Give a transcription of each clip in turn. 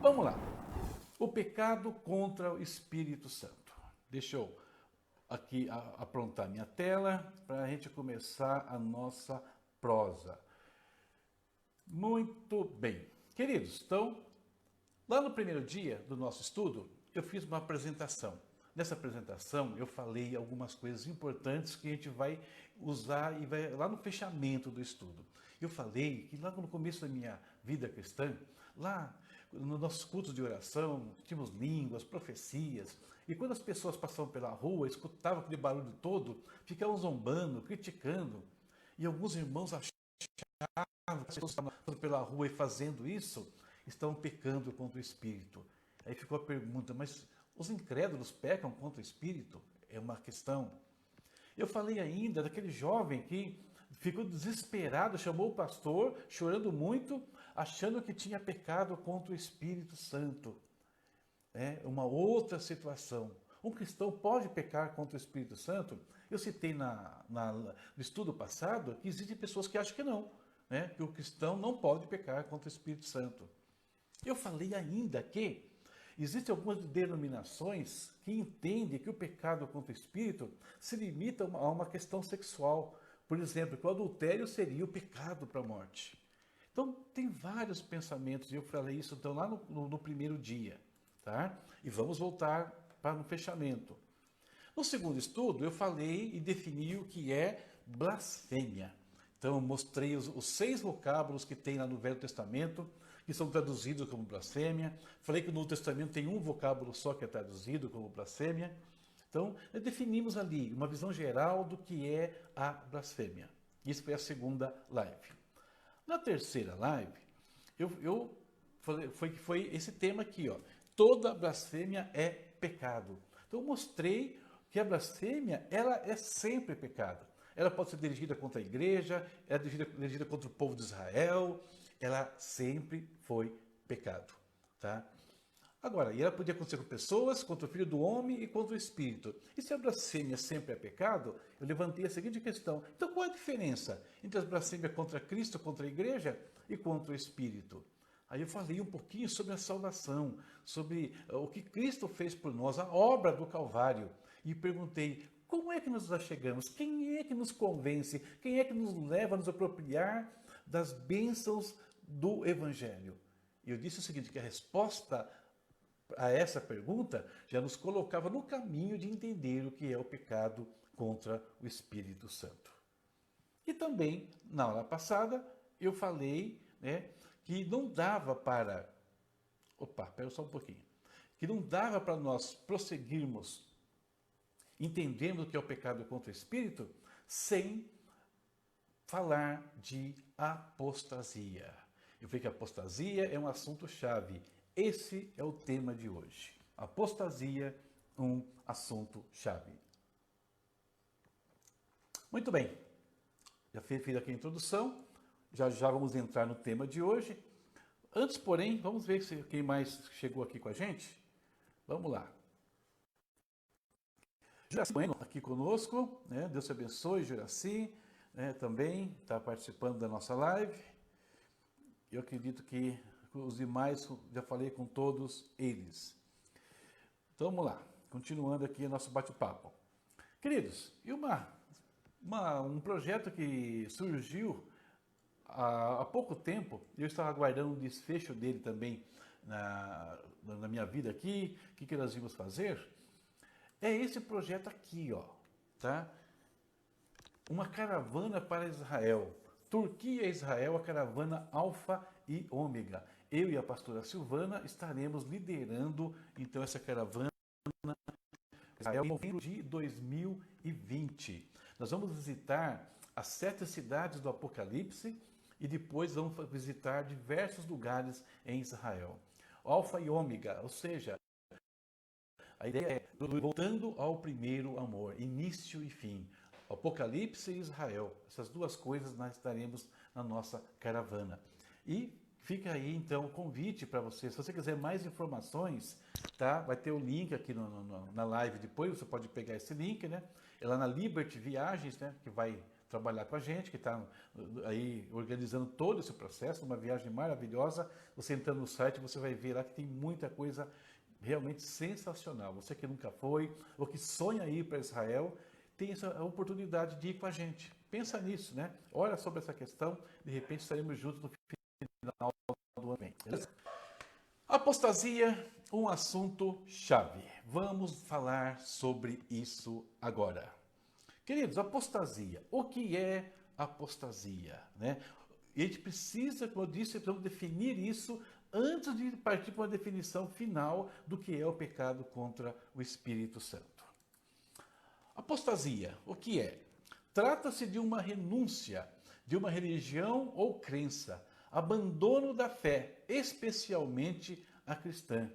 Vamos lá. O pecado contra o Espírito Santo. Deixa eu aqui aprontar minha tela para a gente começar a nossa prosa. Muito bem. Queridos, então, lá no primeiro dia do nosso estudo, eu fiz uma apresentação. Nessa apresentação, eu falei algumas coisas importantes que a gente vai usar e vai lá no fechamento do estudo. Eu falei que lá no começo da minha vida cristã, lá nos nossos cultos de oração, tínhamos línguas, profecias, e quando as pessoas passavam pela rua, escutavam aquele barulho todo, ficavam zombando, criticando, e alguns irmãos achavam que as pessoas estavam passando pela rua e fazendo isso, estão pecando contra o Espírito. Aí ficou a pergunta, mas os incrédulos pecam contra o Espírito? É uma questão. Eu falei ainda daquele jovem que ficou desesperado, chamou o pastor, chorando muito, achando que tinha pecado contra o Espírito Santo. É uma outra situação. Um cristão pode pecar contra o Espírito Santo? Eu citei no estudo passado que existem pessoas que acham que não, né? Que o cristão não pode pecar contra o Espírito Santo. Eu falei ainda que existem algumas denominações que entendem que o pecado contra o Espírito se limita a uma questão sexual. Por exemplo, que o adultério seria o pecado para a morte. Então, tem vários pensamentos, e eu falei isso então, lá no primeiro dia. Tá? E vamos voltar para o fechamento. No segundo estudo, eu falei e defini o que é blasfêmia. Então, eu mostrei os 6 vocábulos que tem lá no Velho Testamento, que são traduzidos como blasfêmia. Falei que no Novo Testamento tem um vocábulo só que é traduzido como blasfêmia. Então, definimos ali uma visão geral do que é a blasfêmia. Isso foi a segunda live. Na terceira live, eu falei, foi esse tema aqui, ó. Toda blasfêmia é pecado. Então, eu mostrei que a blasfêmia, ela é sempre pecado. Ela pode ser dirigida contra a igreja, ela é dirigida contra o povo de Israel, ela sempre foi pecado, tá? Agora, e ela podia acontecer com pessoas, contra o Filho do Homem e contra o Espírito. E se a blasfêmia sempre é pecado, eu levantei a seguinte questão. Então, qual é a diferença entre as blasfêmias contra Cristo, contra a igreja e contra o Espírito? Aí eu falei um pouquinho sobre a salvação, sobre o que Cristo fez por nós, a obra do Calvário. E perguntei, como é que nos achegamos? Quem é que nos convence? Quem é que nos leva a nos apropriar das bênçãos do Evangelho? E eu disse o seguinte, que a resposta a essa pergunta já nos colocava no caminho de entender o que é o pecado contra o Espírito Santo. E também, na aula passada, eu falei, né, que não dava para... Opa, espera só um pouquinho. Que não dava para nós prosseguirmos entendendo o que é o pecado contra o Espírito sem falar de apostasia. Eu falei que a apostasia é um assunto-chave. Esse é o tema de hoje. Apostasia, um assunto-chave. Muito bem. Já fiz aqui a introdução. Já vamos entrar no tema de hoje. Antes, porém, vamos ver quem mais chegou aqui com a gente. Vamos lá. Juraci Bueno aqui conosco, né? Deus te abençoe, Juraci, né? Também está participando da nossa live. Eu acredito que os demais, já falei com todos eles. Então vamos lá, continuando aqui o nosso bate-papo. Queridos, e um projeto que surgiu há pouco tempo, eu estava aguardando o desfecho dele também na minha vida aqui, o que nós íamos fazer. É esse projeto aqui, ó, tá? Uma caravana para Israel. Turquia e Israel, a caravana Alfa e Ômega. Eu e a pastora Silvana estaremos liderando, então, essa caravana Israel em novembro de 2020. Nós vamos visitar as 7 cidades do Apocalipse e depois vamos visitar diversos lugares em Israel. Alfa e Ômega, ou seja, a ideia é voltando ao primeiro amor, início e fim. Apocalipse e Israel, essas duas coisas nós estaremos na nossa caravana. E fica aí então o convite para você, se você quiser mais informações, tá? Vai ter o link aqui na live depois, você pode pegar esse link, né? É lá na Liberty Viagens, né? Que vai trabalhar com a gente, que está aí organizando todo esse processo, uma viagem maravilhosa. Você entrando no site, você vai ver lá que tem muita coisa realmente sensacional. Você que nunca foi, ou que sonha ir para Israel, tem essa oportunidade de ir com a gente. Pensa nisso, né? Olha sobre essa questão, de repente estaremos juntos no final do ano. Beleza? Apostasia, um assunto chave. Vamos falar sobre isso agora. Queridos, apostasia. O que é apostasia? Né? E a gente precisa, como eu disse, precisamos definir isso antes de partir para uma definição final do que é o pecado contra o Espírito Santo. Apostasia, o que é? Trata-se de uma renúncia de uma religião ou crença, abandono da fé, especialmente a cristã,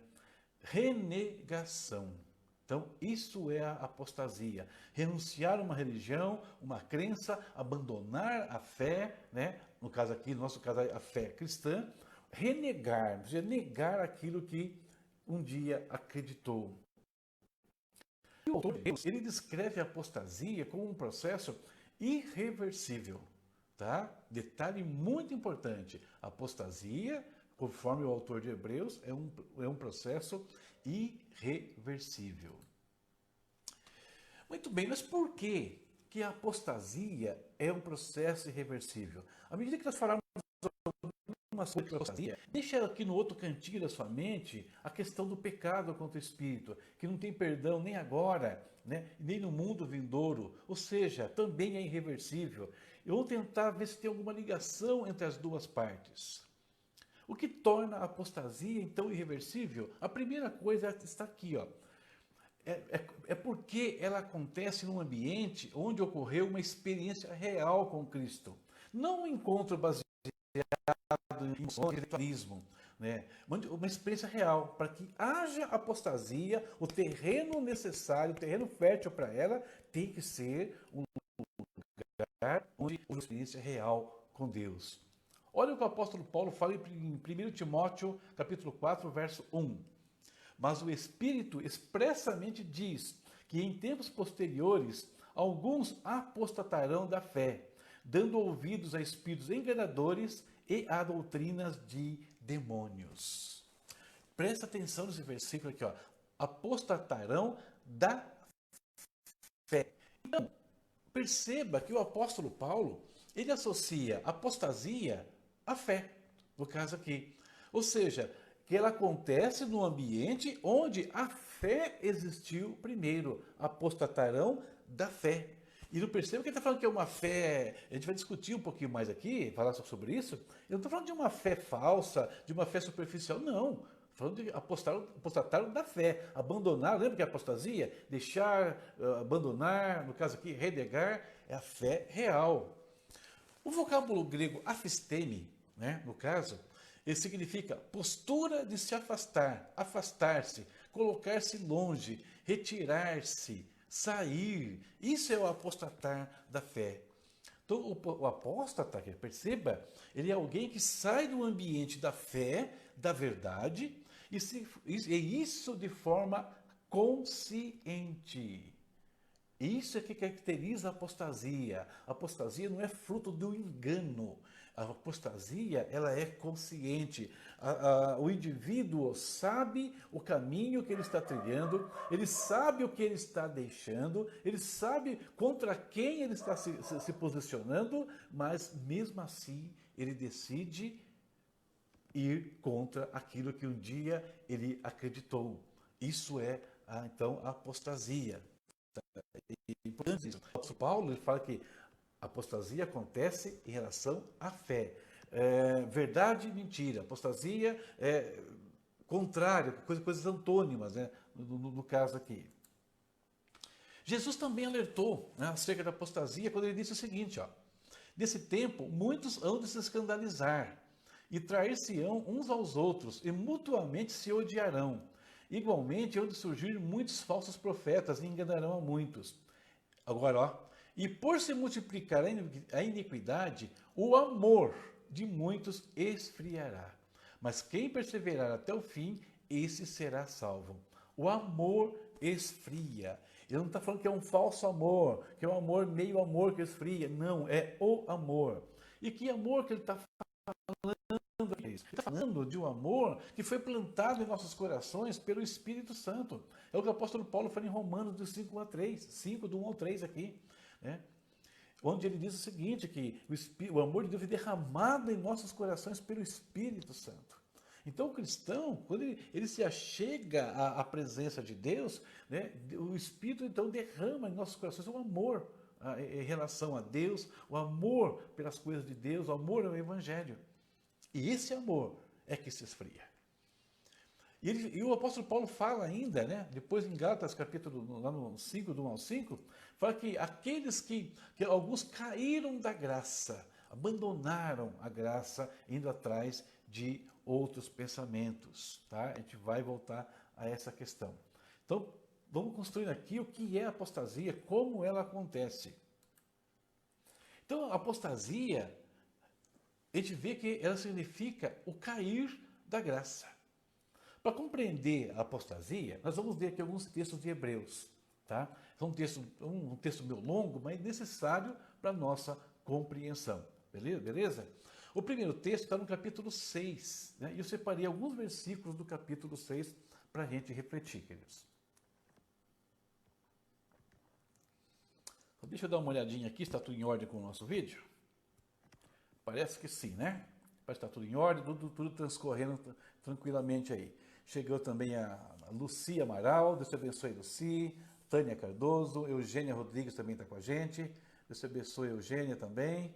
renegação. Então, isso é a apostasia. Renunciar a uma religião, uma crença, abandonar a fé, né? No caso aqui, no nosso caso, a fé cristã, renegar, negar aquilo que um dia acreditou. O autor de Hebreus, ele descreve a apostasia como um processo irreversível. Tá? Detalhe muito importante, a apostasia, conforme o autor de Hebreus, é um processo irreversível. Muito bem, mas por que a apostasia é um processo irreversível? À medida que nós falarmos uma sobre apostasia, deixa aqui no outro cantinho da sua mente a questão do pecado contra o Espírito, que não tem perdão nem agora, né, nem no mundo vindouro, ou seja, também é irreversível. Eu vou tentar ver se tem alguma ligação entre as duas partes. O que torna a apostasia, então, irreversível? A primeira coisa está aqui, ó. É porque ela acontece num ambiente onde ocorreu uma experiência real com Cristo. Não um encontro baseado em intelectualismo, né? Uma experiência real, para que haja apostasia, o terreno necessário, o terreno fértil para ela, tem que ser um lugar onde houve uma experiência real com Deus. Olha o que o apóstolo Paulo fala em 1 Timóteo, capítulo 4, verso 1. Mas o Espírito expressamente diz que em tempos posteriores alguns apostatarão da fé, dando ouvidos a espíritos enganadores e a doutrinas de demônios. Presta atenção nesse versículo aqui, ó. Apostatarão da fé. Então, perceba que o apóstolo Paulo, ele associa apostasia à fé, no caso aqui. Ou seja, que ela acontece no ambiente onde a fé existiu primeiro. Apostatarão da fé. E não perceba que ele está falando que é uma fé. A gente vai discutir um pouquinho mais aqui, falar sobre isso. Eu não estou falando de uma fé falsa, de uma fé superficial, não. Falando de apostataram da fé, abandonar, lembra que é apostasia? Deixar, abandonar, no caso aqui, renegar, é a fé real. O vocábulo grego afisteme, né, no caso, ele significa postura de se afastar, afastar-se, colocar-se longe, retirar-se, sair. Isso é o apostatar da fé. Então, o apóstata, perceba, ele é alguém que sai do ambiente da fé, da verdade, e isso de forma consciente. Isso é que caracteriza a apostasia. A apostasia não é fruto do engano. A apostasia, ela é consciente. O indivíduo sabe o caminho que ele está trilhando, ele sabe o que ele está deixando, ele sabe contra quem ele está se posicionando, mas mesmo assim ele decide ir contra aquilo que um dia ele acreditou. Isso é, então, a apostasia. Importante isso. O apóstolo Paulo ele fala que a apostasia acontece em relação à fé. Verdade e mentira. Apostasia é contrário, coisas antônimas, né? No caso aqui. Jesus também alertou, né, acerca da apostasia quando ele disse o seguinte, ó. Nesse tempo, muitos hão de se escandalizar e trair-se-ão uns aos outros e mutuamente se odiarão. Igualmente, hão de surgir muitos falsos profetas e enganarão a muitos. Agora, ó, e por se multiplicar a iniquidade, o amor de muitos esfriará. Mas quem perseverar até o fim, esse será salvo. O amor esfria. Ele não está falando que é um falso amor, que é um amor meio amor que esfria. Não, é o amor. E que amor que ele está falando aqui? Ele está falando de um amor que foi plantado em nossos corações pelo Espírito Santo. É o que o apóstolo Paulo fala em Romanos do 5 a 3, 5 do 1 ao 3 aqui, né? Onde ele diz o seguinte, que o amor de Deus é derramado em nossos corações pelo Espírito Santo. Então o cristão, quando ele se achega à presença de Deus, né, o Espírito então derrama em nossos corações o amor em relação a Deus, o amor pelas coisas de Deus, o amor ao Evangelho. E esse amor é que se esfria. E o apóstolo Paulo fala ainda, né, depois em Gálatas, capítulo lá no 5, do 1 ao 5, fala que aqueles que alguns caíram da graça, abandonaram a graça, indo atrás de outros pensamentos. Tá? A gente vai voltar a essa questão. Então, vamos construir aqui o que é apostasia, como ela acontece. Então, a apostasia, a gente vê que ela significa o cair da graça. Para compreender a apostasia, nós vamos ver aqui alguns textos de Hebreus. Tá? É um texto meio longo, mas necessário para a nossa compreensão. Beleza? O primeiro texto está no capítulo 6. Né? E eu separei alguns versículos do capítulo 6 para a gente refletir, queridos. Então, deixa eu dar uma olhadinha aqui, está tudo em ordem com o nosso vídeo? Parece que sim, né? Parece que está tudo em ordem, tudo transcorrendo tranquilamente aí. Chegou também a Lucia Amaral, Deus te abençoe, Luci, Tânia Cardoso, Eugênia Rodrigues também está com a gente. Deus te abençoe, Eugênia também.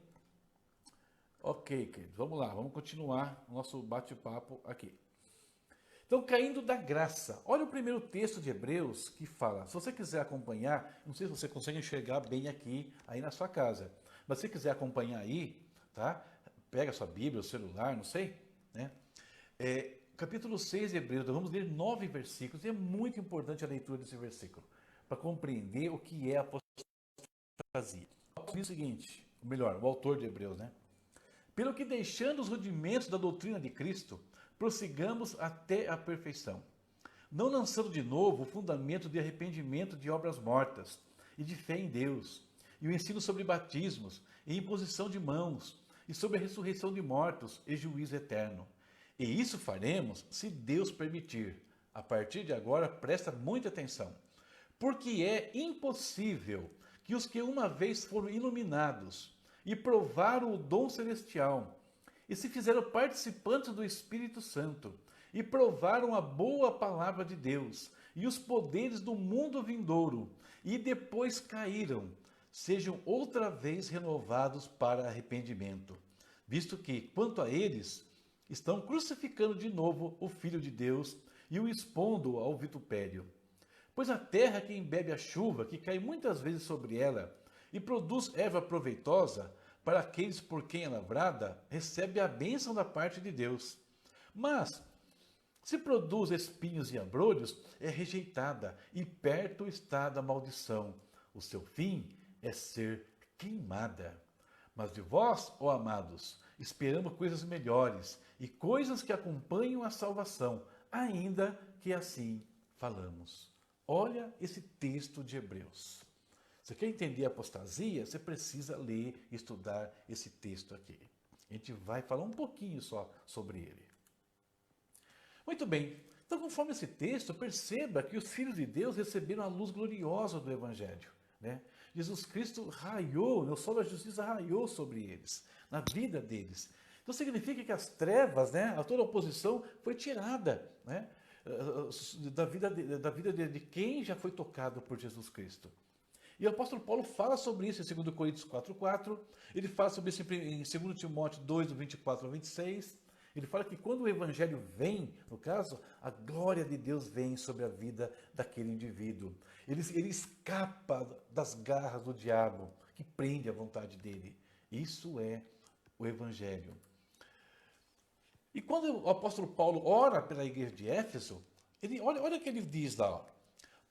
Ok, queridos, vamos lá, vamos continuar o nosso bate-papo aqui. Então, caindo da graça. Olha o primeiro texto de Hebreus que fala, se você quiser acompanhar, não sei se você consegue enxergar bem aqui, aí na sua casa, mas se quiser acompanhar aí, tá? Pega a sua Bíblia, o celular, não sei, né? Capítulo 6 de Hebreus, nós vamos ler 9 versículos, e é muito importante a leitura desse versículo, para compreender o que é a apostasia. Diz o seguinte, ou melhor, o autor de Hebreus, né? Pelo que deixando os rudimentos da doutrina de Cristo, prossigamos até a perfeição, não lançando de novo o fundamento de arrependimento de obras mortas e de fé em Deus, e o ensino sobre batismos e imposição de mãos, e sobre a ressurreição de mortos e juízo eterno. E isso faremos se Deus permitir. A partir de agora, presta muita atenção, porque é impossível que os que uma vez foram iluminados e provaram o dom celestial, e se fizeram participantes do Espírito Santo, e provaram a boa palavra de Deus, e os poderes do mundo vindouro, e depois caíram, sejam outra vez renovados para arrependimento, visto que, quanto a eles, estão crucificando de novo o Filho de Deus e o expondo ao vitupério. Pois a terra que embebe a chuva, que cai muitas vezes sobre ela, e produz erva proveitosa para aqueles por quem é lavrada, recebe a bênção da parte de Deus. Mas, se produz espinhos e abrolhos, é rejeitada, e perto está da maldição. O seu fim é ser queimada. Mas de vós, ó amados, esperamos coisas melhores, e coisas que acompanham a salvação, ainda que assim falamos. Olha esse texto de Hebreus. Você quer entender a apostasia? Você precisa ler e estudar esse texto aqui. A gente vai falar um pouquinho só sobre ele. Muito bem. Então, conforme esse texto, perceba que os filhos de Deus receberam a luz gloriosa do Evangelho, né? Jesus Cristo raiou, o sol da justiça raiou sobre eles, na vida deles. Então significa que as trevas, né, a toda a oposição foi tirada, né, da vida de quem já foi tocado por Jesus Cristo. E o apóstolo Paulo fala sobre isso em 2 Coríntios 4,4, ele fala sobre isso em 2 Timóteo 2, do 24 ao 26, ele fala que quando o evangelho vem, no caso, a glória de Deus vem sobre a vida daquele indivíduo. Ele escapa das garras do diabo, que prende a vontade dele. Isso é o evangelho. E quando o apóstolo Paulo ora pela igreja de Éfeso, olha o que ele diz lá, ó.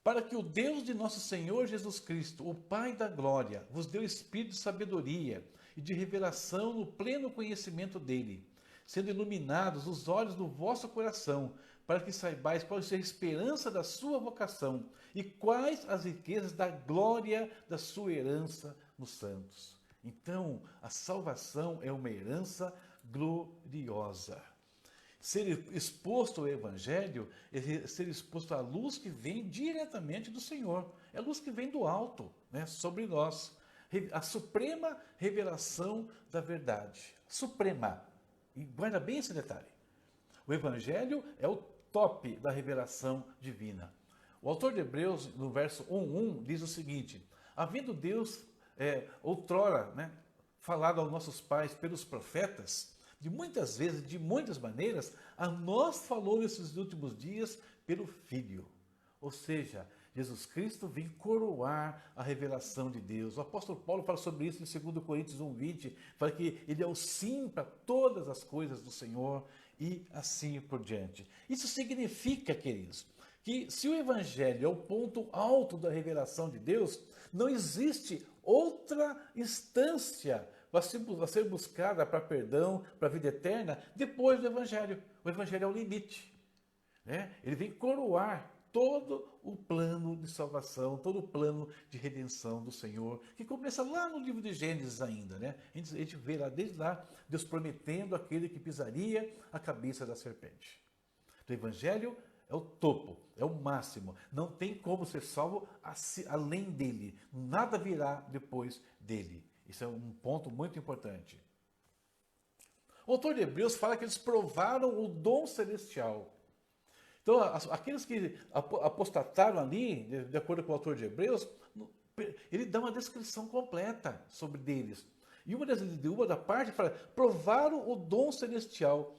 Para que o Deus de nosso Senhor Jesus Cristo, o Pai da glória, vos dê o espírito de sabedoria e de revelação no pleno conhecimento dele, sendo iluminados os olhos do vosso coração, para que saibais qual é a esperança da sua vocação e quais as riquezas da glória da sua herança nos santos. Então, a salvação é uma herança gloriosa. Ser exposto ao Evangelho é ser exposto à luz que vem diretamente do Senhor. É a luz que vem do alto, né, sobre nós. A suprema revelação da verdade. Suprema. E guarda bem esse detalhe. O Evangelho é o top da revelação divina. O autor de Hebreus, no verso 1:1, diz o seguinte: havendo Deus outrora, né, falado aos nossos pais pelos profetas, de muitas vezes, de muitas maneiras, a nós falou nesses últimos dias pelo Filho. Ou seja, Jesus Cristo vem coroar a revelação de Deus. O apóstolo Paulo fala sobre isso em 2 Coríntios 1:20, fala que ele é o sim para todas as coisas do Senhor e assim por diante. Isso significa, queridos, que se o Evangelho é o ponto alto da revelação de Deus, não existe outra instância vai ser buscada para perdão, para a vida eterna, depois do Evangelho. O Evangelho é o limite, né? Ele vem coroar todo o plano de salvação, todo o plano de redenção do Senhor, que começa lá no livro de Gênesis ainda, né? A gente vê lá, desde lá, Deus prometendo aquele que pisaria a cabeça da serpente. O Evangelho é o topo, é o máximo. Não tem como ser salvo além dele. Nada virá depois dele. Isso é um ponto muito importante. O autor de Hebreus fala que eles provaram o dom celestial. Então, aqueles que apostataram ali, de acordo com o autor de Hebreus, ele dá uma descrição completa sobre deles. E uma da parte fala, provaram o dom celestial.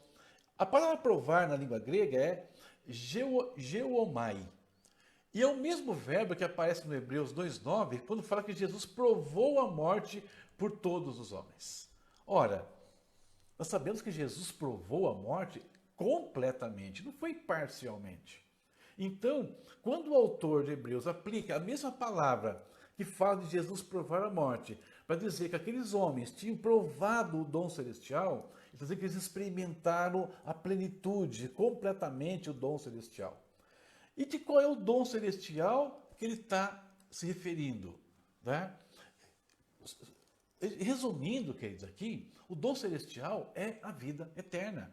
A palavra provar na língua grega é geomai. E é o mesmo verbo que aparece no Hebreus 2:9, quando fala que Jesus provou a morte por todos os homens. Ora, nós sabemos que Jesus provou a morte completamente, não foi parcialmente. Então, quando o autor de Hebreus aplica a mesma palavra que fala de Jesus provar a morte, para dizer que aqueles homens tinham provado o dom celestial, ele está dizendo que eles experimentaram a plenitude, completamente o dom celestial. E de qual é o dom celestial que ele está se referindo? Né? Resumindo, queridos, aqui, o dom celestial é a vida eterna.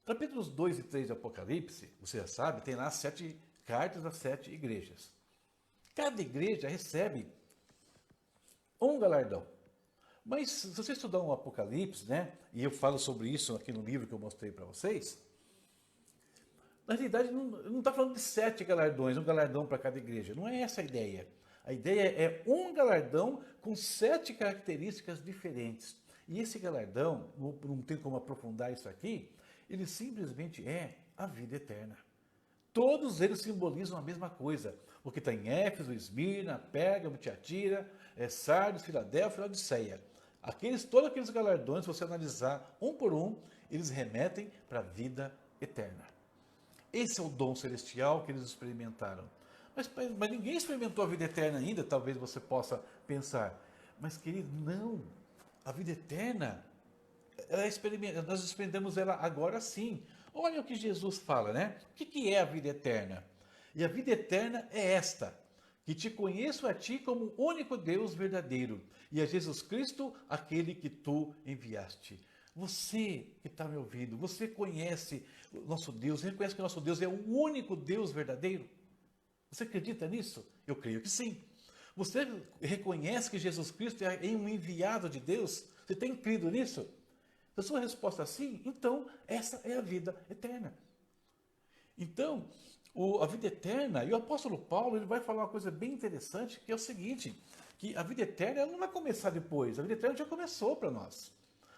Capítulos 2 e 3 de Apocalipse, você já sabe, tem lá 7 cartas às 7 igrejas. Cada igreja recebe um galardão. Mas se você estudar um Apocalipse, né, e eu falo sobre isso aqui no livro que eu mostrei para vocês, na realidade, não está falando de 7 galardões, um galardão para cada igreja. Não é essa a ideia. A ideia é um galardão com 7 características diferentes. E esse galardão, não tem como aprofundar isso aqui, ele simplesmente é a vida eterna. Todos eles simbolizam a mesma coisa. O que está em Éfeso, Esmirna, Pérgamo, Tiatira, Sardes, Filadélfia e Laodiceia. Todos aqueles galardões, se você analisar um por um, eles remetem para a vida eterna. Esse é o dom celestial que eles experimentaram. Mas ninguém experimentou a vida eterna ainda, talvez você possa pensar. Mas, querido, não. A vida eterna, nós experimentamos ela agora sim. Olha o que Jesus fala, né? O que é a vida eterna? E a vida eterna é esta: que te conheço a ti como único Deus verdadeiro, e a Jesus Cristo, aquele que tu enviaste. Você que está me ouvindo, você conhece o nosso Deus, reconhece que o nosso Deus é o único Deus verdadeiro? Você acredita nisso? Eu creio que sim. Você reconhece que Jesus Cristo é um enviado de Deus? Você tem crido nisso? Se a sua resposta é sim, então essa é a vida eterna. Então, a vida eterna, e o apóstolo Paulo ele vai falar uma coisa bem interessante, que é o seguinte, que a vida eterna ela não vai começar depois, a vida eterna já começou para nós.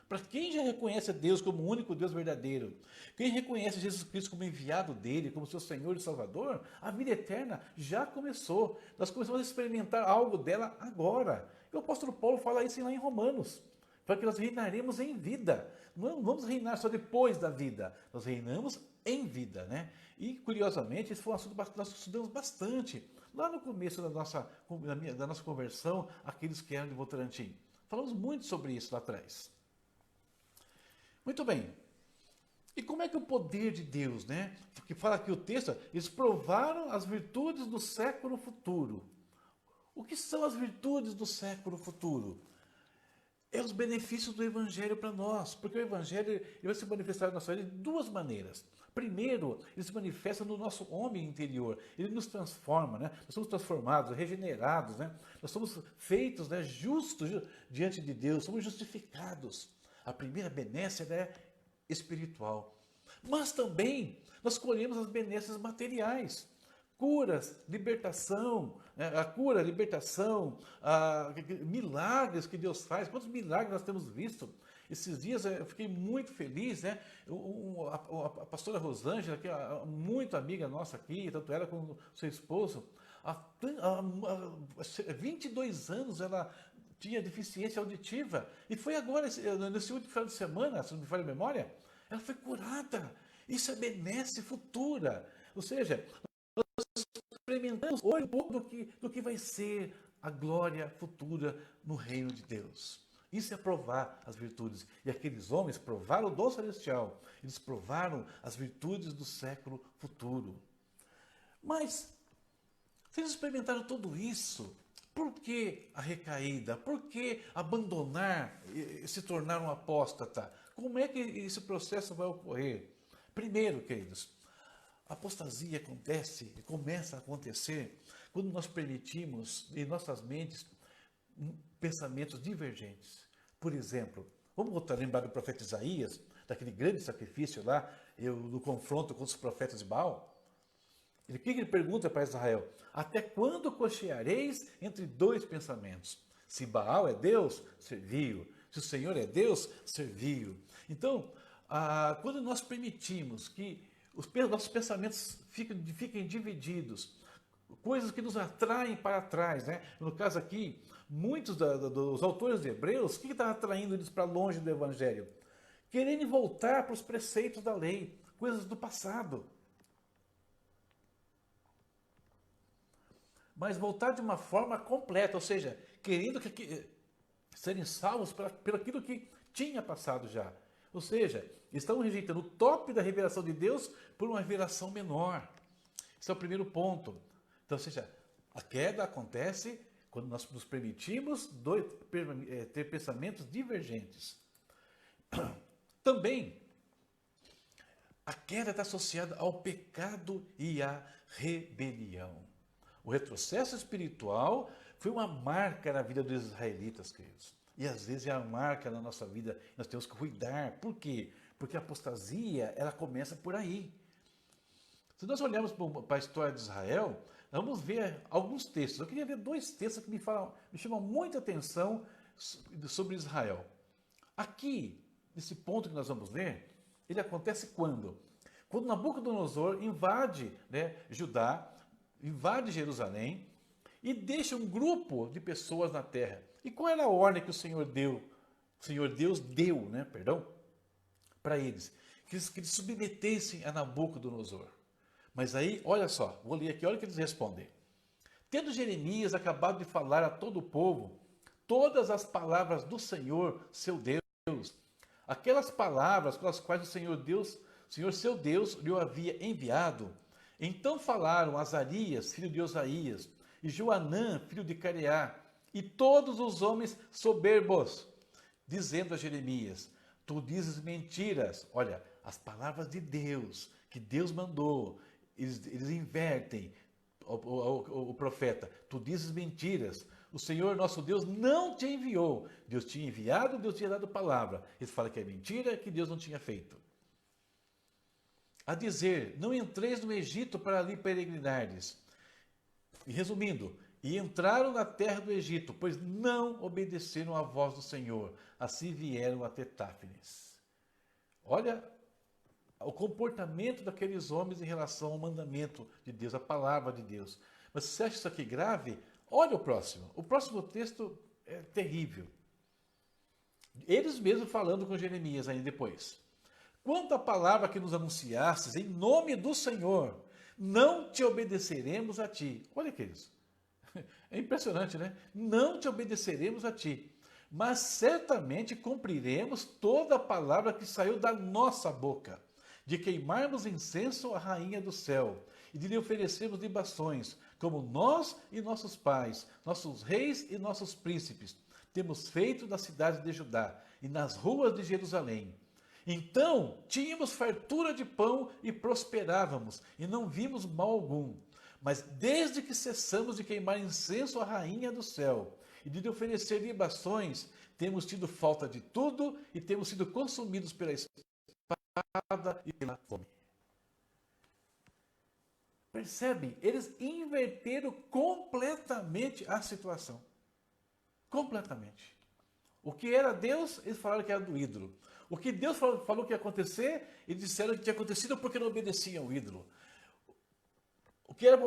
Para quem já reconhece a Deus como o único Deus verdadeiro, quem reconhece Jesus Cristo como enviado dele, como seu Senhor e Salvador, a vida eterna já começou. Nós começamos a experimentar algo dela agora. E o apóstolo Paulo fala isso lá em Romanos, para que nós reinaremos em vida. Não vamos reinar só depois da vida, nós reinamos em vida, né? E, curiosamente, esse foi um assunto que nós estudamos bastante, lá no começo da nossa conversão, aqueles que eram de Votorantim. Falamos muito sobre isso lá atrás. Muito bem. E como é que o poder de Deus, né? Que fala aqui o texto, eles provaram as virtudes do século futuro. O que são as virtudes do século futuro? É os benefícios do Evangelho para nós, porque o Evangelho ele vai se manifestar na nossa vida de duas maneiras. Primeiro, ele se manifesta no nosso homem interior, ele nos transforma, né? Nós somos transformados, regenerados, né? Nós somos feitos, né, justos diante de Deus, somos justificados. A primeira benesse é espiritual. Mas também nós colhemos as benesses materiais. Curas, libertação, né? A cura, a libertação, milagres que Deus faz. Quantos milagres nós temos visto? Esses dias eu fiquei muito feliz, né? A pastora Rosângela, que é muito amiga nossa aqui, tanto ela como seu esposo, há 22 anos ela tinha deficiência auditiva. E foi agora, nesse último final de semana, se não me falha a memória, ela foi curada. Isso é benesse futura. Ou seja, experimentamos hoje um pouco do que vai ser a glória futura no reino de Deus. Isso é provar as virtudes. E aqueles homens provaram o dom celestial. Eles provaram as virtudes do século futuro. Mas, se eles experimentaram tudo isso, por que a recaída? Por que abandonar e se tornar um apóstata? Como é que esse processo vai ocorrer? Primeiro, queridos, a apostasia acontece e começa a acontecer quando nós permitimos em nossas mentes pensamentos divergentes. Por exemplo, vamos voltar a lembrar do profeta Isaías, daquele grande sacrifício lá, no confronto com os profetas de Baal? O que ele pergunta para Israel? Até quando cocheareis entre dois pensamentos? Se Baal é Deus, serviu. Se o Senhor é Deus, serviu. Então, quando nós permitimos que os nossos pensamentos fiquem divididos, coisas que nos atraem para trás, né? No caso aqui, muitos dos autores de Hebreus, o que está atraindo eles para longe do Evangelho? Querendo voltar para os preceitos da lei, coisas do passado. Mas voltar de uma forma completa, ou seja, querendo serem salvos pelo aquilo que tinha passado já. Ou seja, estão rejeitando o top da revelação de Deus por uma revelação menor. Esse é o primeiro ponto. Então, ou seja, a queda acontece quando nós nos permitimos ter pensamentos divergentes. Também, a queda está associada ao pecado e à rebelião. O retrocesso espiritual foi uma marca na vida dos israelitas, queridos. E às vezes é a marca na nossa vida, nós temos que cuidar. Por quê? Porque a apostasia, ela começa por aí. Se nós olharmos para a história de Israel, vamos ver alguns textos. Eu queria ver dois textos que me chamam muita atenção sobre Israel. Aqui, nesse ponto que nós vamos ler, ele acontece quando? Quando Nabucodonosor invade, né, Judá, invade Jerusalém e deixa um grupo de pessoas na terra. E qual era a ordem que o Senhor Deus deu, né, para eles? Que eles submetessem a Nabucodonosor. Mas aí, olha só, vou ler aqui, olha o que eles respondem. Tendo Jeremias acabado de falar a todo o povo todas as palavras do Senhor, seu Deus, aquelas palavras com as quais o Senhor seu Deus, lhe havia enviado, então falaram Azarias, filho de Osaías, e Joanã, filho de Careá, e todos os homens soberbos, dizendo a Jeremias, tu dizes mentiras. Olha, as palavras de Deus, que Deus mandou, eles invertem o profeta. Tu dizes mentiras. O Senhor nosso Deus não te enviou. Deus tinha enviado, Deus tinha dado palavra. Ele fala que é mentira, que Deus não tinha feito. A dizer, não entreis no Egito para ali peregrinardes. E resumindo, e entraram na terra do Egito, pois não obedeceram à voz do Senhor. Assim vieram até Táfnis. Olha o comportamento daqueles homens em relação ao mandamento de Deus, a palavra de Deus. Mas se você acha isso aqui grave, olha o próximo. O próximo texto é terrível. Eles mesmos falando com Jeremias aí depois. Quanto à palavra que nos anunciastes, em nome do Senhor, não te obedeceremos a ti. Olha que isso. É impressionante, né? Não te obedeceremos a ti, mas certamente cumpriremos toda a palavra que saiu da nossa boca. de queimarmos incenso à rainha do céu e de lhe oferecermos libações, como nós e nossos pais, nossos reis e nossos príncipes, temos feito na cidade de Judá e nas ruas de Jerusalém. Então tínhamos fartura de pão e prosperávamos, e não vimos mal algum. Mas desde que cessamos de queimar incenso à rainha do céu e de lhe oferecer libações, temos tido falta de tudo e temos sido consumidos pela espada e pela fome. Percebe? Eles inverteram completamente a situação. Completamente. O que era Deus, eles falaram que era do ídolo. O que Deus falou que ia acontecer, eles disseram que tinha acontecido porque não obedeciam ao ídolo. O que era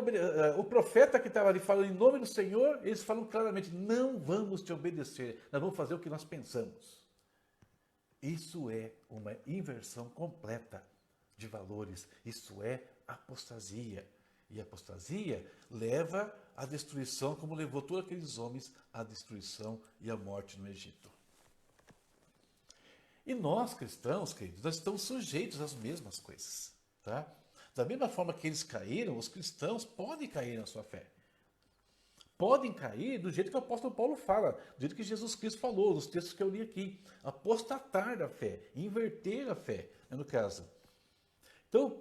o profeta que estava ali falando em nome do Senhor, eles falam claramente, não vamos te obedecer, nós vamos fazer o que nós pensamos. Isso é uma inversão completa de valores, isso é apostasia. E a apostasia leva à destruição, como levou todos aqueles homens à destruição e à morte no Egito. E nós, cristãos, queridos, nós estamos sujeitos às mesmas coisas. Tá? Da mesma forma que eles caíram, os cristãos podem cair na sua fé. Podem cair do jeito que o apóstolo Paulo fala, do jeito que Jesus Cristo falou, nos textos que eu li aqui. Apostatar da fé, inverter a fé, no caso. Então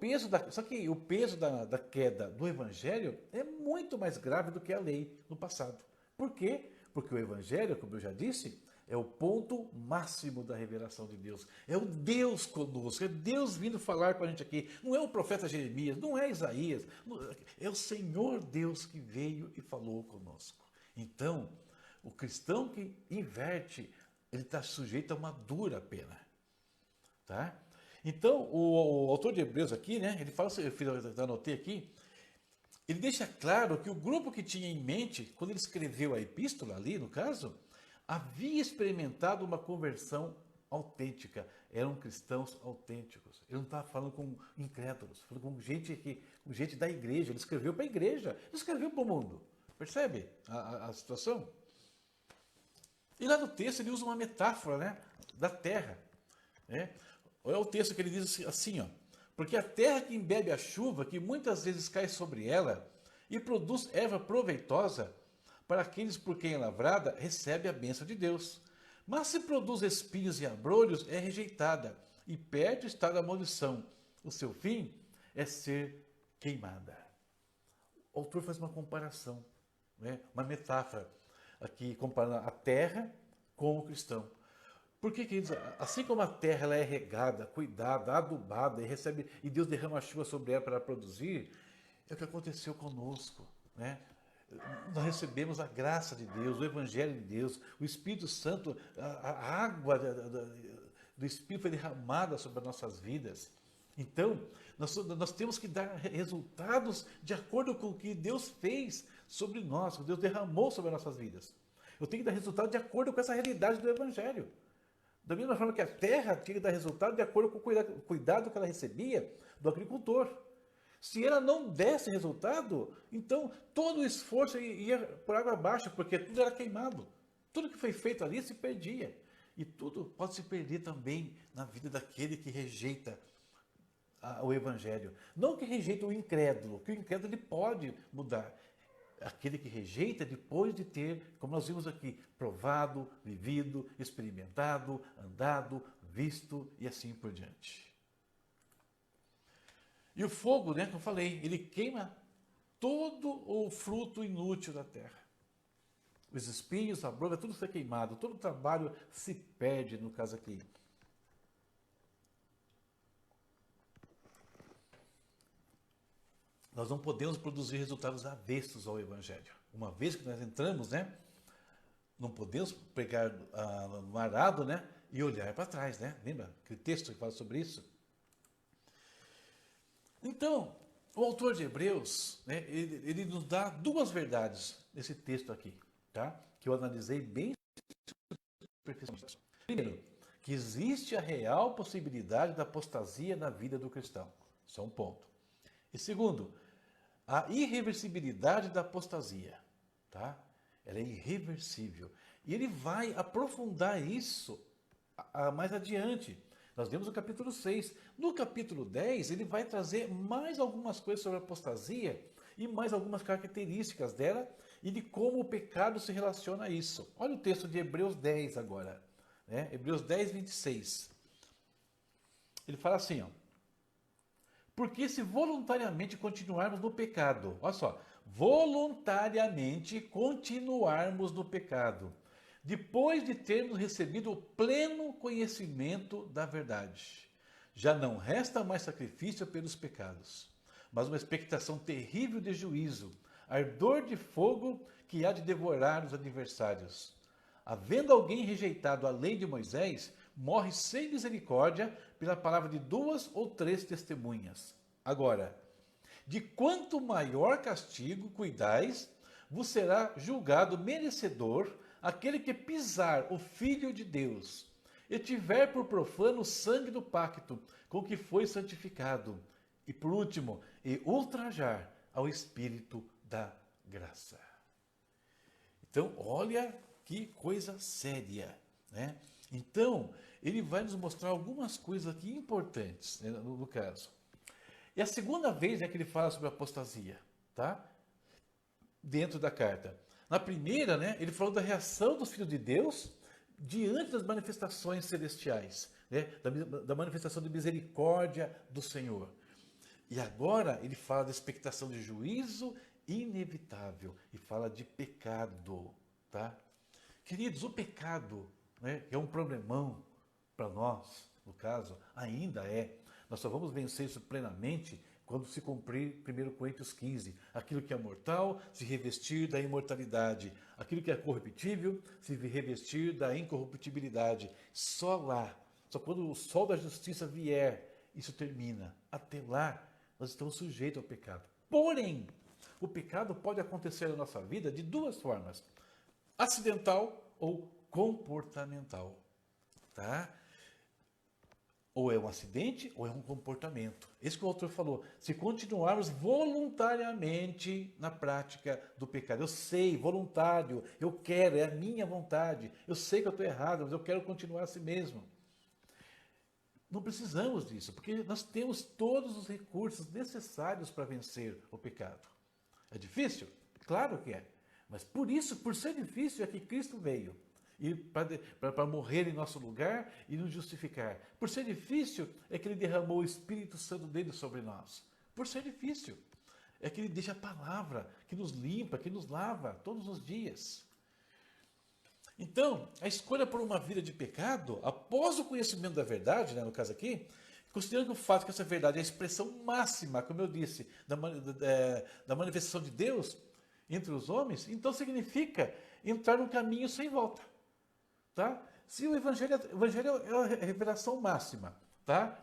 só que o peso da queda do Evangelho é muito mais grave do que a lei no passado. Por quê? Porque o Evangelho, como eu já disse, é o ponto máximo da revelação de Deus. É o Deus conosco, é Deus vindo falar com a gente aqui. Não é o profeta Jeremias, não é Isaías, é o Senhor Deus que veio e falou conosco. Então, o cristão que inverte, ele está sujeito a uma dura pena. Tá? Então, o autor de Hebreus aqui, né, ele fala, eu anotei aqui, ele deixa claro que o grupo que tinha em mente, quando ele escreveu a epístola ali, no caso, havia experimentado uma conversão autêntica. Eram cristãos autênticos. Ele não estava falando com incrédulos, falando com gente da igreja. Ele escreveu para a igreja, ele escreveu para o mundo. Percebe a situação? E lá no texto ele usa uma metáfora, né, da terra. Né? Olha o texto que ele diz assim, ó. Porque a terra que embebe a chuva, que muitas vezes cai sobre ela, e produz erva proveitosa, para aqueles por quem é lavrada, recebe a bênção de Deus. Mas se produz espinhos e abrolhos, é rejeitada, e perto está da maldição. O seu fim é ser queimada. O autor faz uma comparação, né? Uma metáfora, aqui comparando a terra com o cristão. Por que diz, assim como a terra ela é regada, cuidada, adubada, e Deus derrama a chuva sobre ela para produzir, é o que aconteceu conosco, né? Nós recebemos a graça de Deus, o Evangelho de Deus, o Espírito Santo, a água do Espírito foi derramada sobre as nossas vidas. Então, nós temos que dar resultados de acordo com o que Deus fez sobre nós, o que Deus derramou sobre as nossas vidas. Eu tenho que dar resultado de acordo com essa realidade do Evangelho. Da mesma forma que a terra tinha que dar resultado de acordo com o cuidado que ela recebia do agricultor. Se ela não desse resultado, então todo o esforço ia por água abaixo, porque tudo era queimado. Tudo que foi feito ali se perdia. E tudo pode se perder também na vida daquele que rejeita o Evangelho. Não que rejeita o incrédulo, que o incrédulo ele pode mudar. Aquele que rejeita depois de ter, como nós vimos aqui, provado, vivido, experimentado, andado, visto e assim por diante. E o fogo, né, como eu falei, ele queima todo o fruto inútil da terra. Os espinhos, a broga, tudo foi queimado, todo o trabalho se perde, no caso aqui. Nós não podemos produzir resultados avessos ao Evangelho. Uma vez que nós entramos, né, não podemos pegar no arado, né, e olhar para trás, né? Lembra aquele texto que fala sobre isso? Então, o autor de Hebreus, né, ele nos dá duas verdades nesse texto aqui, tá? Que eu analisei bem superficialmente. Primeiro, que existe a real possibilidade da apostasia na vida do cristão. Isso é um ponto. E segundo, a irreversibilidade da apostasia, tá? Ela é irreversível. E ele vai aprofundar isso mais adiante, Nós vemos no capítulo 6. No capítulo 10, ele vai trazer mais algumas coisas sobre a apostasia e mais algumas características dela e de como o pecado se relaciona a isso. Olha o texto de Hebreus 10 agora, né? Hebreus 10, 26. Ele fala assim, ó. Porque se voluntariamente continuarmos no pecado, olha só, voluntariamente continuarmos no pecado, depois de termos recebido o pleno conhecimento da verdade, já não resta mais sacrifício pelos pecados, mas uma expectação terrível de juízo, ardor de fogo que há de devorar os adversários. Havendo alguém rejeitado a lei de Moisés, morre sem misericórdia pela palavra de 2 ou 3 testemunhas. Agora, de quanto maior castigo cuidais, vos será julgado merecedor aquele que pisar o Filho de Deus e tiver por profano o sangue do pacto com que foi santificado. E por último, e ultrajar ao Espírito da graça. Então, olha que coisa séria, né? Então, ele vai nos mostrar algumas coisas aqui importantes, né, no caso. E a segunda vez é que ele fala sobre a apostasia, tá? Dentro da carta. Na primeira, né, ele falou da reação dos filhos de Deus diante das manifestações celestiais, né, da manifestação de misericórdia do Senhor. E agora ele fala da expectação de juízo inevitável e fala de pecado, tá? Queridos, o pecado, né, é um problemão para nós, no caso, ainda é. Nós só vamos vencer isso plenamente quando se cumprir 1 Coríntios 15. Aquilo que é mortal se revestir da imortalidade. Aquilo que é corruptível se revestir da incorruptibilidade. Só lá, só quando o sol da justiça vier, isso termina. Até lá, nós estamos sujeitos ao pecado. Porém, o pecado pode acontecer na nossa vida de duas formas: acidental ou comportamental, tá? Ou é um acidente ou é um comportamento. Isso que o autor falou. Se continuarmos voluntariamente na prática do pecado. Eu sei, voluntário, eu quero, é a minha vontade. Eu sei que eu estou errado, mas eu quero continuar assim mesmo. Não precisamos disso, porque nós temos todos os recursos necessários para vencer o pecado. É difícil? Claro que é. Mas por isso, por ser difícil, é que Cristo veio. E para morrer em nosso lugar e nos justificar. Por ser difícil, é que ele derramou o Espírito Santo dele sobre nós. Por ser difícil, é que ele deixa a palavra que nos limpa, que nos lava todos os dias. Então, a escolha por uma vida de pecado, após o conhecimento da verdade, né, no caso aqui, considerando o fato que essa verdade é a expressão máxima, como eu disse, da manifestação de Deus entre os homens, então significa entrar num caminho sem volta. Tá? Se o evangelho é a revelação máxima, tá?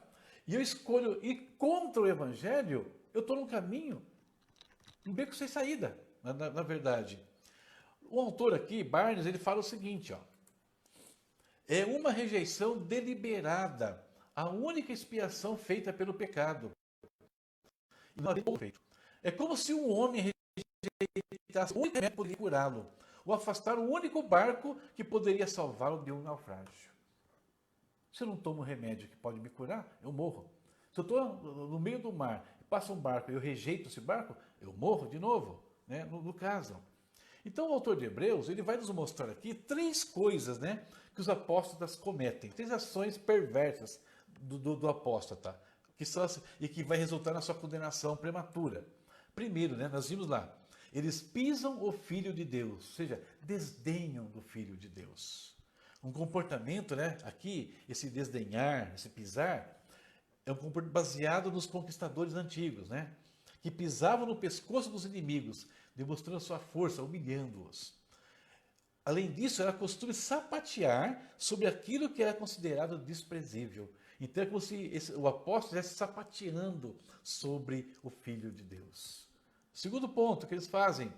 E eu escolho ir contra o evangelho, eu estou num caminho, um beco sem saída, na verdade. O autor aqui, Barnes, ele fala o seguinte, ó, é uma rejeição deliberada, a única expiação feita pelo pecado. É como se um homem rejeitasse o único remédio que poderia curá-lo, ou afastar o único barco que poderia salvá-lo de um naufrágio. Se eu não tomo um remédio que pode me curar, eu morro. Se eu estou no meio do mar, passa um barco e eu rejeito esse barco, eu morro de novo, né? No caso. Então o autor de Hebreus, ele vai nos mostrar aqui 3 coisas, né, que os apóstatas cometem, 3 ações perversas do apóstata, que são, e que vai resultar na sua condenação prematura. Primeiro, né, nós vimos lá, eles pisam o Filho de Deus, ou seja, desdenham do Filho de Deus. Um comportamento, né, aqui, esse desdenhar, esse pisar, é um comportamento baseado nos conquistadores antigos, né, que pisavam no pescoço dos inimigos, demonstrando sua força, humilhando-os. Além disso, era costume sapatear sobre aquilo que era considerado desprezível. Então é como se o apóstolo estivesse sapateando sobre o Filho de Deus. Segundo ponto que eles fazem,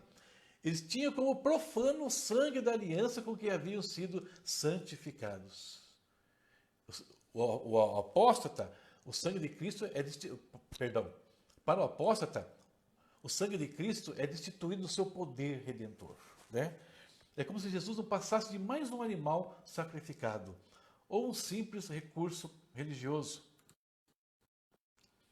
eles tinham como profano o sangue da aliança com que haviam sido santificados. O apóstata, o sangue de Cristo para o apóstata, o sangue de Cristo é destituído do seu poder redentor, né? É como se Jesus não passasse de mais um animal sacrificado, ou um simples recurso religioso.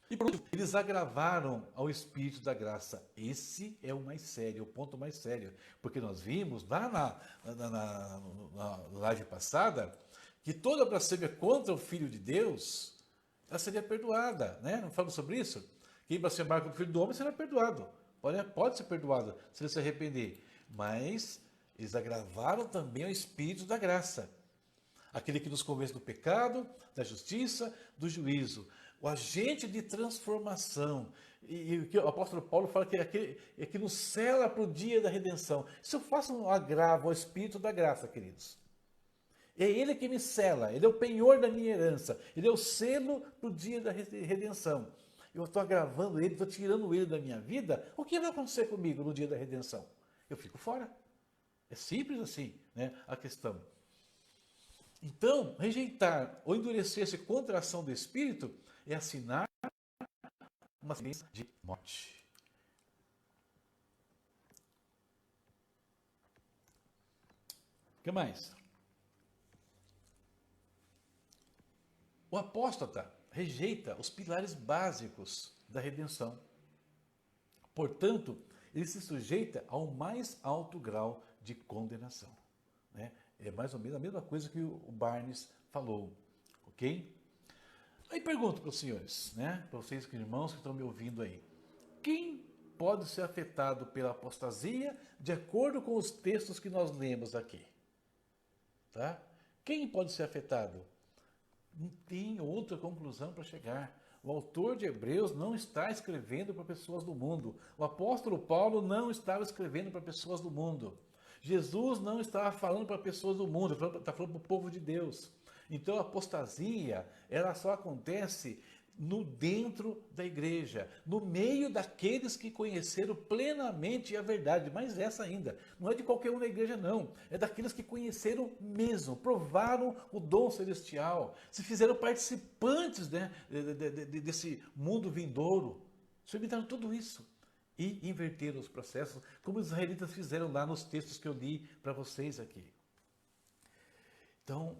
E por último, eles agravaram ao Espírito da graça. Esse é o mais sério, o ponto mais sério. Porque nós vimos lá na live passada que toda blasfêmia contra o Filho de Deus, ela seria perdoada, né? Não falamos sobre isso? Quem blasfemar contra o Filho do Homem será perdoado. Pode ser perdoado se ele se arrepender. Mas eles agravaram também o Espírito da graça. Aquele que nos convence do pecado, da justiça, do juízo. O agente de transformação. E o que o apóstolo Paulo fala que é que nos cela para o dia da redenção. Se eu faço um agravo ao Espírito da graça, queridos, é ele que me cela, ele é o penhor da minha herança, ele é o selo para o dia da redenção. Eu estou agravando ele, estou tirando ele da minha vida, o que vai acontecer comigo no dia da redenção? Eu fico fora. É simples assim, né, a questão. Então, rejeitar ou endurecer-se contra a ação do Espírito é assinar uma sentença de morte. O que mais? O apóstata rejeita os pilares básicos da redenção. Portanto, ele se sujeita ao mais alto grau de condenação. Né? É mais ou menos a mesma coisa que o Barnes falou. Ok? Aí pergunto para os senhores, né? Para vocês, irmãos que estão me ouvindo aí. Quem pode ser afetado pela apostasia de acordo com os textos que nós lemos aqui? Tá? Quem pode ser afetado? Não tem outra conclusão para chegar. O autor de Hebreus não está escrevendo para pessoas do mundo. O apóstolo Paulo não estava escrevendo para pessoas do mundo. Jesus não estava falando para pessoas do mundo, está falando para o povo de Deus. Então a apostasia, ela só acontece no dentro da igreja, no meio daqueles que conheceram plenamente a verdade, mas essa ainda, não é de qualquer um da igreja não, é daqueles que conheceram mesmo, provaram o dom celestial, se fizeram participantes, né, desse mundo vindouro, experimentaram tudo isso e inverteram os processos, como os israelitas fizeram lá nos textos que eu li para vocês aqui. Então,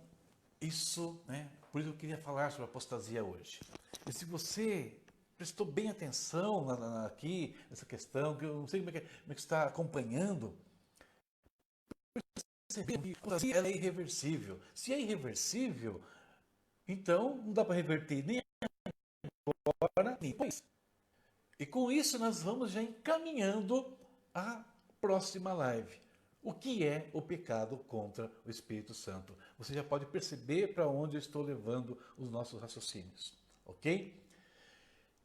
isso, né, por isso eu queria falar sobre a apostasia hoje. E se você prestou bem atenção aqui, nessa questão, que eu não sei como é que está acompanhando, percebe que a apostasia ela é irreversível. Se é irreversível, então não dá para reverter nem agora, nem depois. E com isso nós vamos já encaminhando a próxima live. O que é o pecado contra o Espírito Santo? Você já pode perceber para onde eu estou levando os nossos raciocínios, ok?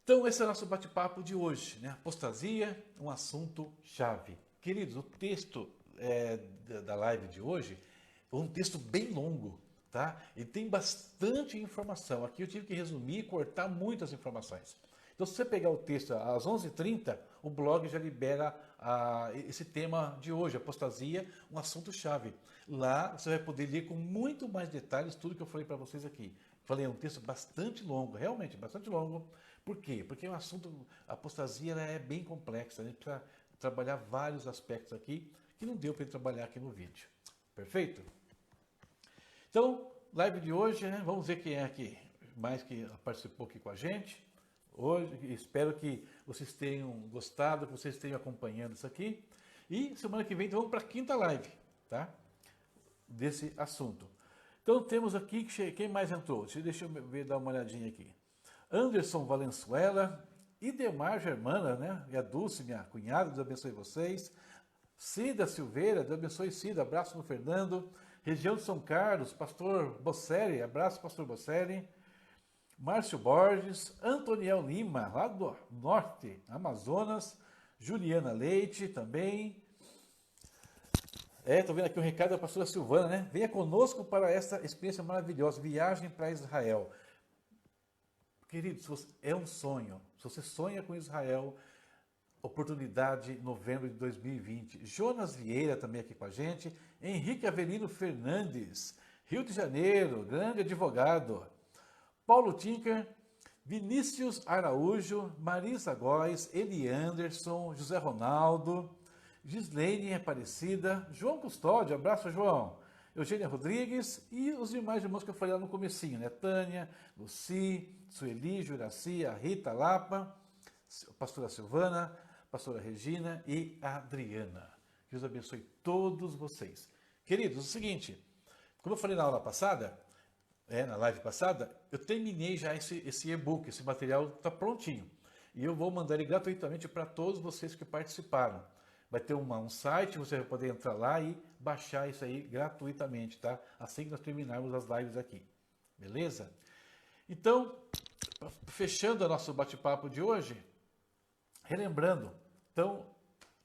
Então esse é o nosso bate-papo de hoje, né? Apostasia, um assunto chave. Queridos, o texto da live de hoje é um texto bem longo, tá? E tem bastante informação. Aqui eu tive que resumir e cortar muitas informações. Então, se você pegar o texto às 11h30, o blog já libera esse tema de hoje, apostasia, um assunto-chave. Lá você vai poder ler com muito mais detalhes tudo que eu falei para vocês aqui. Falei, é um texto bastante longo, realmente bastante longo. Por quê? Porque o assunto, a apostasia, ela é bem complexa. A gente precisa trabalhar vários aspectos aqui que não deu para trabalhar aqui no vídeo. Perfeito? Então, live de hoje, né? Vamos ver quem é aqui mais que participou aqui com a gente. Hoje, espero que vocês tenham gostado, que vocês estejam acompanhando isso aqui. E semana que vem então, vamos para a quinta live, tá? Desse assunto. Então temos aqui, quem mais entrou? Deixa eu ver, dar uma olhadinha aqui. Anderson Valenzuela, Idemar Germana, né? E a Dulce, minha cunhada, Deus abençoe vocês. Cida Silveira, Deus abençoe Cida, abraço no Fernando. Região de São Carlos, Pastor Bosselli, abraço Pastor Bosselli. Márcio Borges, Antoniel Lima, lá do norte, Amazonas, Juliana Leite também. Estou vendo aqui um recado da pastora Silvana, né? Venha conosco para essa experiência maravilhosa, viagem para Israel. Queridos, é um sonho. Se você sonha com Israel, oportunidade novembro de 2020. Jonas Vieira também aqui com a gente. Henrique Avelino Fernandes, Rio de Janeiro, grande advogado. Paulo Tinker, Vinícius Araújo, Marisa Góes, Eli Anderson, José Ronaldo, Gislaine Aparecida, João Custódio, abraço João. Eugênia Rodrigues e os demais irmãos que eu falei lá no comecinho, né? Tânia, Luci, Sueli, Juraci, a Rita Lapa, a pastora Silvana, a pastora Regina e a Adriana. Que Deus abençoe todos vocês. Queridos, é o seguinte, como eu falei na aula passada, na live passada, eu terminei já esse e-book, esse material está prontinho. E eu vou mandar ele gratuitamente para todos vocês que participaram. Vai ter um site, você vai poder entrar lá e baixar isso aí gratuitamente, tá? Assim que nós terminarmos as lives aqui. Beleza? Então, fechando o nosso bate-papo de hoje, relembrando, então,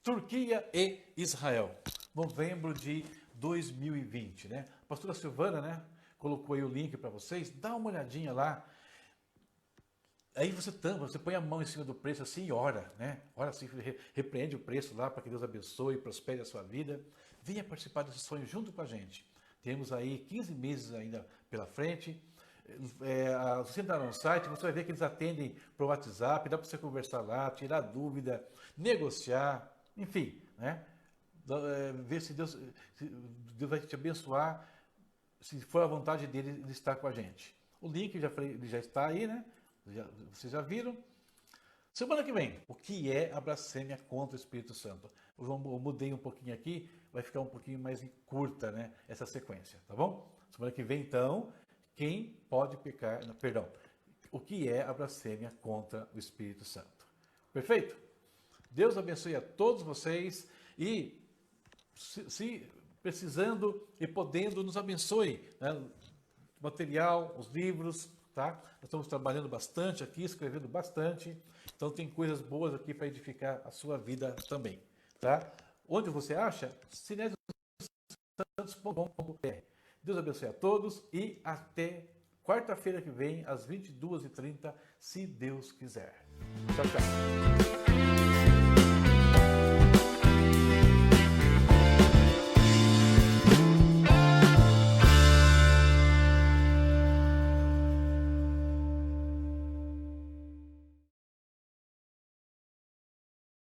Turquia e Israel, novembro de 2020, né? A pastora Silvana, né, colocou aí o link para vocês, dá uma olhadinha lá. Aí você põe a mão em cima do preço assim e ora, né? Ora assim, repreende o preço lá para que Deus abençoe e prospere a sua vida. Venha participar desse sonho junto com a gente. Temos aí 15 meses ainda pela frente. Se você entrar no site, você vai ver que eles atendem para o WhatsApp, dá para você conversar lá, tirar dúvida, negociar, enfim, né? Ver se Deus vai te abençoar, se for a vontade dele, ele está com a gente. O link, ele já está aí, né? Vocês já viram? Semana que vem, o que é a blasfêmia contra o Espírito Santo? Eu mudei um pouquinho aqui, vai ficar um pouquinho mais curta, né, essa sequência, tá bom? Semana que vem, então, quem pode pecar, perdão, o que é a blasfêmia contra o Espírito Santo? Perfeito? Deus abençoe a todos vocês e, se precisando e podendo, nos abençoe, né? O material, os livros, tá? Nós estamos trabalhando bastante aqui, escrevendo bastante, então tem coisas boas aqui para edificar a sua vida também, tá? Onde você acha? cinesantos.com.br. Deus abençoe a todos e até quarta-feira que vem, às 22h30, se Deus quiser. Tchau, tchau.